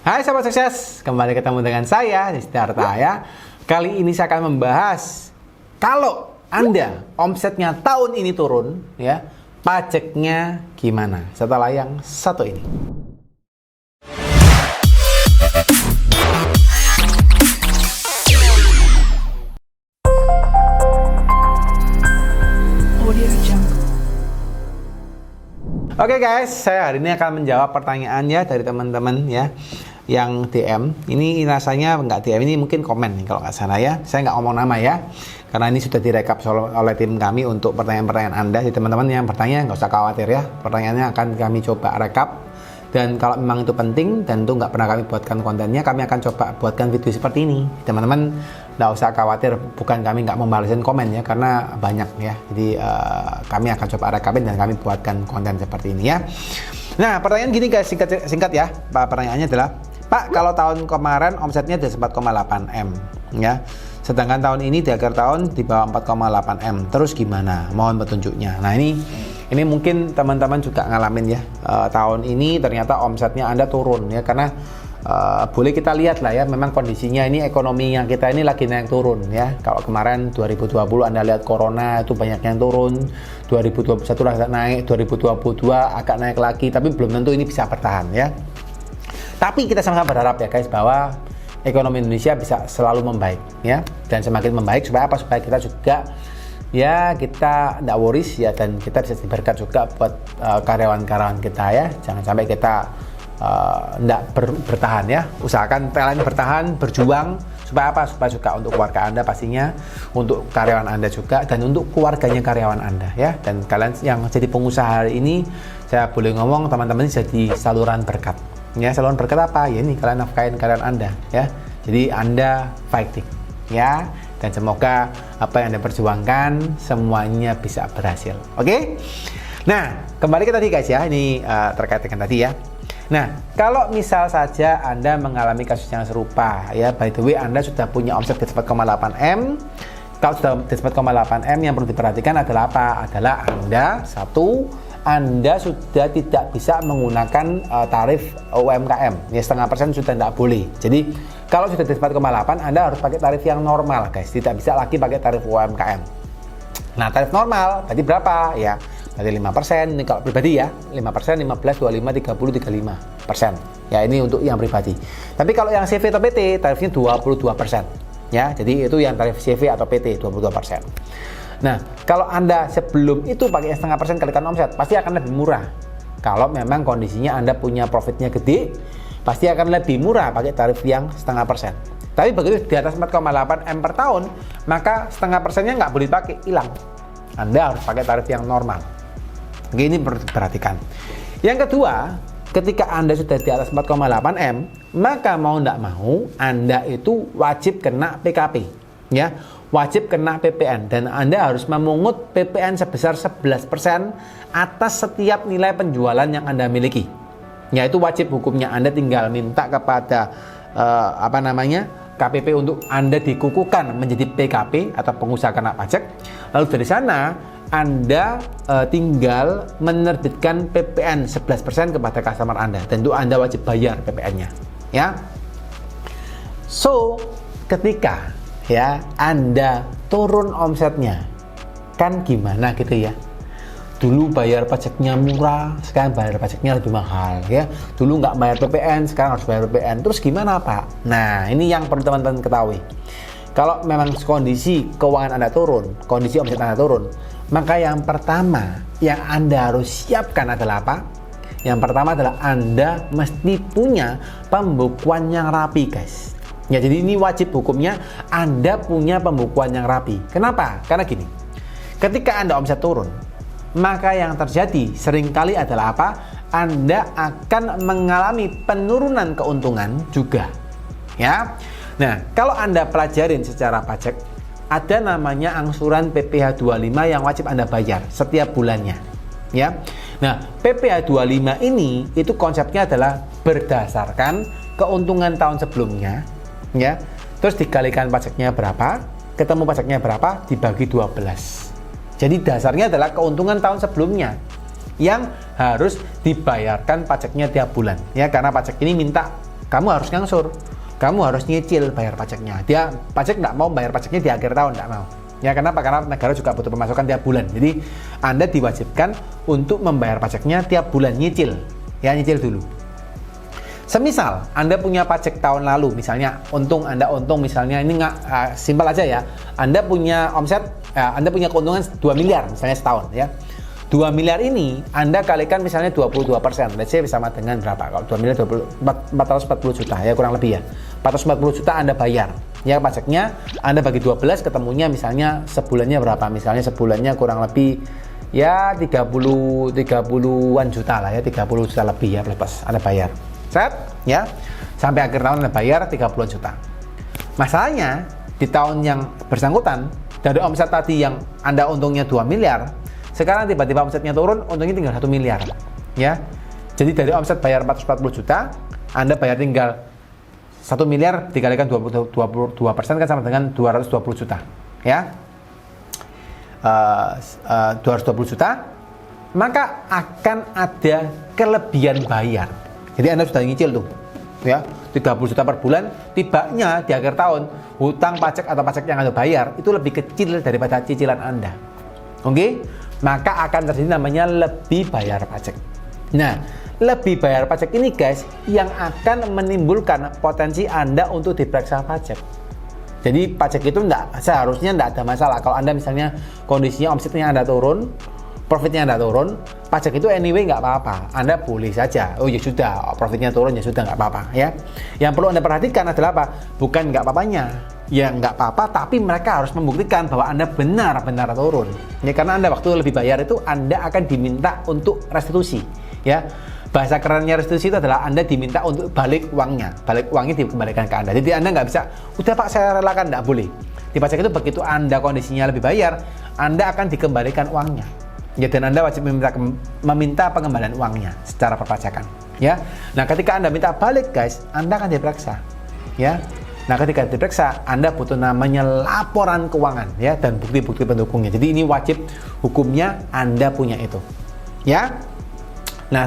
Hai sahabat sukses, kembali ketemu dengan saya Siddhartha ya. Kali ini saya akan membahas kalau Anda omsetnya tahun ini turun ya, pajaknya gimana setelah yang satu ini. Oke guys, saya hari ini akan menjawab pertanyaannya dari teman-teman ya yang DM. Ini rasanya nggak DM, ini mungkin komen nih kalau nggak salah ya. Saya nggak ngomong nama ya, karena ini sudah direkap oleh tim kami untuk pertanyaan-pertanyaan Anda. Jadi teman-teman yang bertanya nggak usah khawatir ya, pertanyaannya akan kami coba rekap. Dan kalau memang itu penting dan itu nggak pernah kami buatkan kontennya, kami akan coba buatkan video seperti ini. Teman-teman nggak usah khawatir, bukan kami nggak membalasin komen ya, karena banyak ya. Jadi kami akan coba rekapin dan kami buatkan konten seperti ini ya. Nah pertanyaan gini guys, singkat ya. Pertanyaannya adalah, Pak, kalau tahun kemarin omsetnya di 4,8 M ya, sedangkan tahun ini di akhir tahun di bawah 4,8 M, terus gimana? Mohon petunjuknya. Nah ini mungkin teman-teman juga ngalamin ya, tahun ini ternyata omsetnya Anda turun ya, karena boleh kita lihat lah ya, memang kondisinya ini ekonomi yang kita ini lagi naik turun ya. Kalau kemarin 2020 Anda lihat corona itu banyak yang turun, 2021 agak naik, 2022 agak naik lagi, tapi belum tentu ini bisa bertahan ya. Tapi kita sama-sama berharap ya guys, bahwa ekonomi Indonesia bisa selalu membaik ya, dan semakin membaik supaya apa? Supaya kita juga ya kita tidak worries ya, dan kita bisa berkat juga buat karyawan-karyawan kita ya. Jangan sampai kita tidak bertahan ya. Usahakan PLN bertahan, berjuang supaya apa? Supaya juga untuk keluarga Anda pastinya, untuk karyawan Anda juga, dan untuk keluarganya karyawan Anda ya. Dan kalian yang jadi pengusaha hari ini, saya boleh ngomong teman-teman jadi saluran berkat ya. Saluran berkat apa? Ya ini kalian nafkahin karyawan Anda ya. Jadi Anda fighting ya, dan semoga apa yang Anda perjuangkan semuanya bisa berhasil. Oke? Nah, kembali ke tadi guys ya, ini terkait dengan tadi ya. Nah, kalau misal saja Anda mengalami kasus yang serupa ya, by the way Anda sudah punya omset di 4,8 M. Kalau sudah di 4,8 M, yang perlu diperhatikan adalah apa? Adalah Anda sudah tidak bisa menggunakan tarif UMKM ya, 0,5% sudah tidak boleh. Jadi kalau sudah di 4,8 Anda harus pakai tarif yang normal guys, tidak bisa lagi pakai tarif UMKM. Nah tarif normal tadi berapa ya? Berarti 5%, ini kalau pribadi ya, 5%, 15, 25, 30, 35% ya, ini untuk yang pribadi. Tapi kalau yang CV atau PT tarifnya 22% ya, jadi itu yang tarif CV atau PT 22%. Nah, kalau Anda sebelum itu pakai 0,5% kalikan omset, pasti akan lebih murah. Kalau memang kondisinya Anda punya profitnya gede, pasti akan lebih murah pakai tarif yang 0,5%. Tapi begitu di atas 4,8 M per tahun, maka 0,5%-nya nggak boleh pakai, hilang. Anda harus pakai tarif yang normal. Oke, ini perhatikan. Yang kedua, ketika Anda sudah di atas 4,8 M, maka mau nggak mau Anda itu wajib kena PKP ya, wajib kena PPN, dan Anda harus memungut PPN sebesar 11% atas setiap nilai penjualan yang Anda miliki. Ya, itu wajib hukumnya. Anda tinggal minta kepada KPP untuk Anda dikukuhkan menjadi PKP atau pengusaha kena pajak. Lalu dari sana Anda tinggal menerbitkan PPN 11% kepada customer Anda, dan itu Anda wajib bayar PPN-nya ya. So, ketika ya Anda turun omsetnya, kan gimana gitu ya. Dulu bayar pajaknya murah, sekarang bayar pajaknya lebih mahal ya. Dulu nggak bayar PPN, sekarang harus bayar PPN. Terus gimana Pak? Nah ini yang perlu teman-teman ketahui. Kalau memang kondisi keuangan Anda turun, kondisi omset Anda turun, maka yang pertama yang Anda harus siapkan adalah apa? Yang pertama adalah Anda mesti punya pembukuan yang rapi guys. Ya, jadi ini wajib hukumnya Anda punya pembukuan yang rapi. Kenapa? Karena gini, ketika Anda omset turun, maka yang terjadi seringkali adalah apa? Anda akan mengalami penurunan keuntungan juga ya. Nah, kalau Anda pelajarin secara pajak, ada namanya angsuran PPh 25 yang wajib Anda bayar setiap bulannya ya. Nah, PPh 25 ini itu konsepnya adalah berdasarkan keuntungan tahun sebelumnya ya, terus dikalikan pajaknya berapa, ketemu pajaknya berapa, dibagi 12. Jadi dasarnya adalah keuntungan tahun sebelumnya yang harus dibayarkan pajaknya tiap bulan ya, karena pajak ini minta kamu harus ngangsur. Kamu harus nyicil bayar pajaknya. Dia pajak nggak mau bayar pajaknya di akhir tahun, nggak mau. Ya kenapa? Karena negara juga butuh pemasukan tiap bulan. Jadi Anda diwajibkan untuk membayar pajaknya tiap bulan, nyicil. Ya, nyicil dulu. Semisal Anda punya pajak tahun lalu, misalnya Anda untung misalnya, ini nggak simpel aja ya. Anda punya omset, Anda punya keuntungan 2 miliar misalnya setahun ya. 2 miliar ini Anda kalikan misalnya 22%. Let's say sama dengan berapa? Kalau 2 miliar 440 juta ya, kurang lebih ya. 440 juta Anda bayar. Ya pajaknya Anda bagi 12 ketemunya misalnya sebulannya berapa? Misalnya sebulannya kurang lebih ya 30-an juta lah ya, 30 juta lebih ya plus Anda bayar. Set ya. Sampai akhir tahun Anda bayar 30 juta. Masalahnya di tahun yang bersangkutan dari omset tadi yang Anda untungnya 2 miliar, sekarang tiba-tiba omsetnya turun, untungnya tinggal 1 miliar ya. Jadi dari omset bayar 440 juta, Anda bayar tinggal 1 miliar dikalikan 22% kan sama dengan 220 juta ya. 220 juta, maka akan ada kelebihan bayar. Jadi Anda sudah nyicil tuh ya, 30 juta per bulan, tibanya di akhir tahun hutang pajak atau pajak yang Anda bayar itu lebih kecil daripada cicilan Anda. Oke? Maka akan terjadi namanya lebih bayar pajak. Nah, lebih bayar pajak ini guys yang akan menimbulkan potensi Anda untuk diperiksa pajak. Jadi pajak itu seharusnya tidak ada masalah. Kalau Anda misalnya kondisinya omsetnya Anda turun, profitnya Anda turun, pajak itu anyway nggak apa-apa. Anda boleh saja, oh ya sudah, profitnya turun ya sudah nggak apa-apa ya. Yang perlu Anda perhatikan adalah apa? Bukan nggak apa-apanya. Ya nggak apa-apa, tapi mereka harus membuktikan bahwa Anda benar-benar turun. Ya karena Anda waktu lebih bayar itu Anda akan diminta untuk restitusi. Ya, bahasa kerennya restitusi itu adalah Anda diminta untuk balik uangnya. Balik uangnya dikembalikan ke Anda. Jadi Anda nggak bisa, udah Pak saya relakan, nggak boleh. Di pajak itu begitu Anda kondisinya lebih bayar, Anda akan dikembalikan uangnya. Ya, dan Anda wajib meminta pengembalian uangnya secara perpajakan. Ya, nah ketika Anda minta balik guys, Anda akan diperiksa. Ya. Nah, ketika diperiksa, Anda butuh namanya laporan keuangan ya dan bukti-bukti pendukungnya. Jadi ini wajib hukumnya Anda punya itu. Ya. Nah,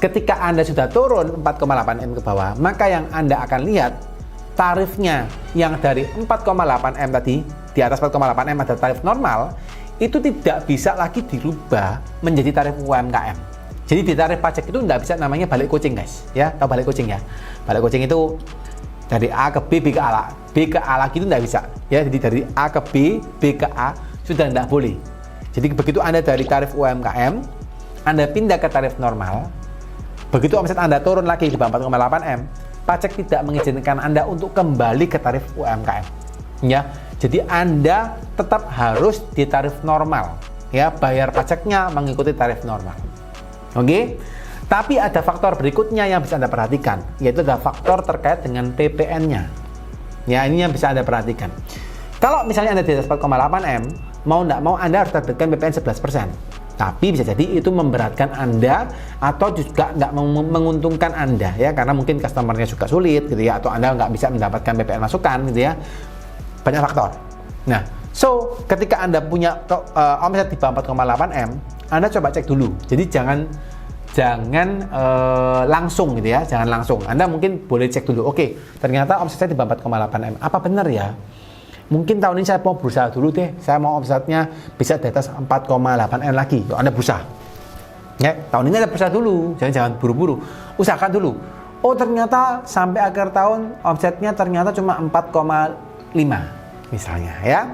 ketika Anda sudah turun 4,8 M ke bawah, maka yang Anda akan lihat tarifnya yang dari 4,8 M tadi, di atas 4,8 M ada tarif normal, itu tidak bisa lagi dirubah menjadi tarif UMKM. Jadi di tarif pajak itu tidak bisa namanya balik kucing guys. Ya, tahu balik kucing ya? Balik kucing itu dari A ke B, B ke A, B ke A lagi itu tidak bisa ya. Jadi dari A ke B, B ke A sudah tidak boleh. Jadi begitu Anda dari tarif UMKM, Anda pindah ke tarif normal, begitu omset Anda turun lagi di bawah 4,8 M, pajak tidak mengizinkan Anda untuk kembali ke tarif UMKM ya. Jadi Anda tetap harus di tarif normal ya, bayar pajaknya mengikuti tarif normal. Oke? Tapi ada faktor berikutnya yang bisa Anda perhatikan, yaitu ada faktor terkait dengan PPN-nya. Ya, ini yang bisa Anda perhatikan. Kalau misalnya Anda di atas 4,8 M, mau nggak mau Anda harus terbitkan PPN 11%. Tapi bisa jadi itu memberatkan Anda atau juga nggak menguntungkan Anda ya, karena mungkin customer-nya juga sulit gitu ya, atau Anda nggak bisa mendapatkan PPN masukan gitu ya. Banyak faktor. Nah, ketika Anda punya omset di bawah 4,8 M, Anda coba cek dulu. Jadi jangan langsung gitu ya, jangan langsung. Anda mungkin boleh cek dulu. Oke, ternyata omset saya di bawah 4,8 M. Apa benar ya? Mungkin tahun ini saya mau berusaha dulu deh. Saya mau omsetnya bisa di atas 4,8 M lagi. Anda berusaha. Ya, tahun ini Anda berusaha dulu. Jangan buru-buru. Usahakan dulu. Oh, ternyata sampai akhir tahun omsetnya ternyata cuma 4,5 misalnya ya.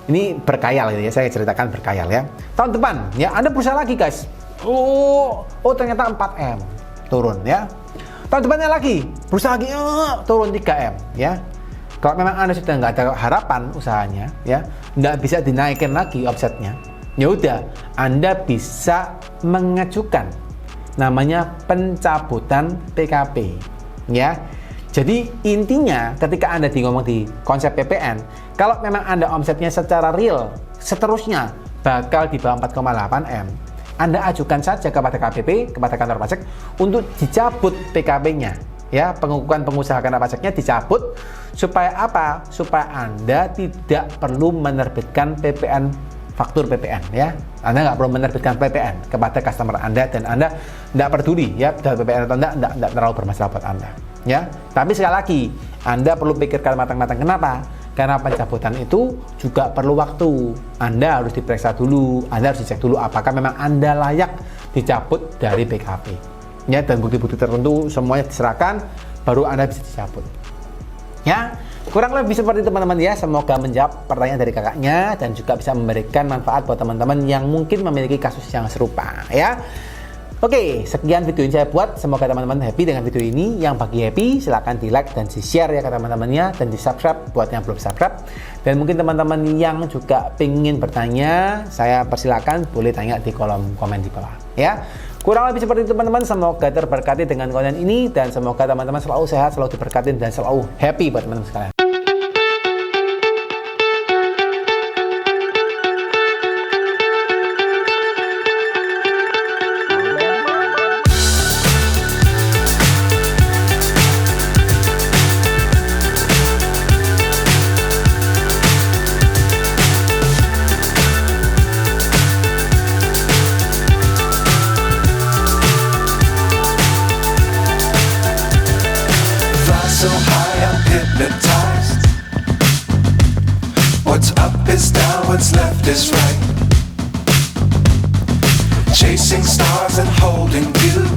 Ini berkayal gitu ya. Saya ceritakan berkayal ya. Tahun depan ya Anda berusaha lagi guys. Oh ternyata 4M turun ya. Tahun depannya lagi berusaha lagi turun 3M ya. Kalau memang Anda sudah nggak ada harapan usahanya ya, nggak bisa dinaikin lagi omsetnya, ya udah Anda bisa mengajukan namanya pencabutan PKP ya. Jadi intinya ketika Anda ngomong di konsep PPN, kalau memang Anda omsetnya secara real seterusnya bakal di bawah 4,8 M, Anda ajukan saja kepada KPP, kepada kantor pajak untuk dicabut PKP-nya ya, pengukuhan pengusaha kena pajaknya dicabut. Supaya apa? Supaya Anda tidak perlu menerbitkan PPN, faktur PPN ya. Anda nggak perlu menerbitkan PPN kepada customer Anda, dan Anda nggak peduli ya dari PPN atau enggak terlalu bermasalah buat Anda. Ya, tapi sekali lagi, Anda perlu pikirkan matang-matang. Kenapa? Karena pencabutan itu juga perlu waktu. Anda harus diperiksa dulu, Anda harus dicek dulu apakah memang Anda layak dicabut dari PKP. Ya, dan bukti-bukti tertentu semuanya diserahkan, baru Anda bisa dicabut. Ya, kurang lebih seperti itu teman-teman ya. Semoga menjawab pertanyaan dari kakaknya dan juga bisa memberikan manfaat buat teman-teman yang mungkin memiliki kasus yang serupa ya. Oke, sekian video yang saya buat. Semoga teman-teman happy dengan video ini. Yang bagi happy, silahkan di like dan di share ya ke teman-temannya, dan di subscribe buat yang belum subscribe. Dan mungkin teman-teman yang juga pengen bertanya, saya persilakan boleh tanya di kolom komen di bawah ya. Kurang lebih seperti itu teman-teman. Semoga terberkati dengan konten ini, dan semoga teman-teman selalu sehat, selalu diberkati, dan selalu happy buat teman-teman sekalian. So high, I'm hypnotized. What's up is down, what's left is right. Chasing stars and holding you.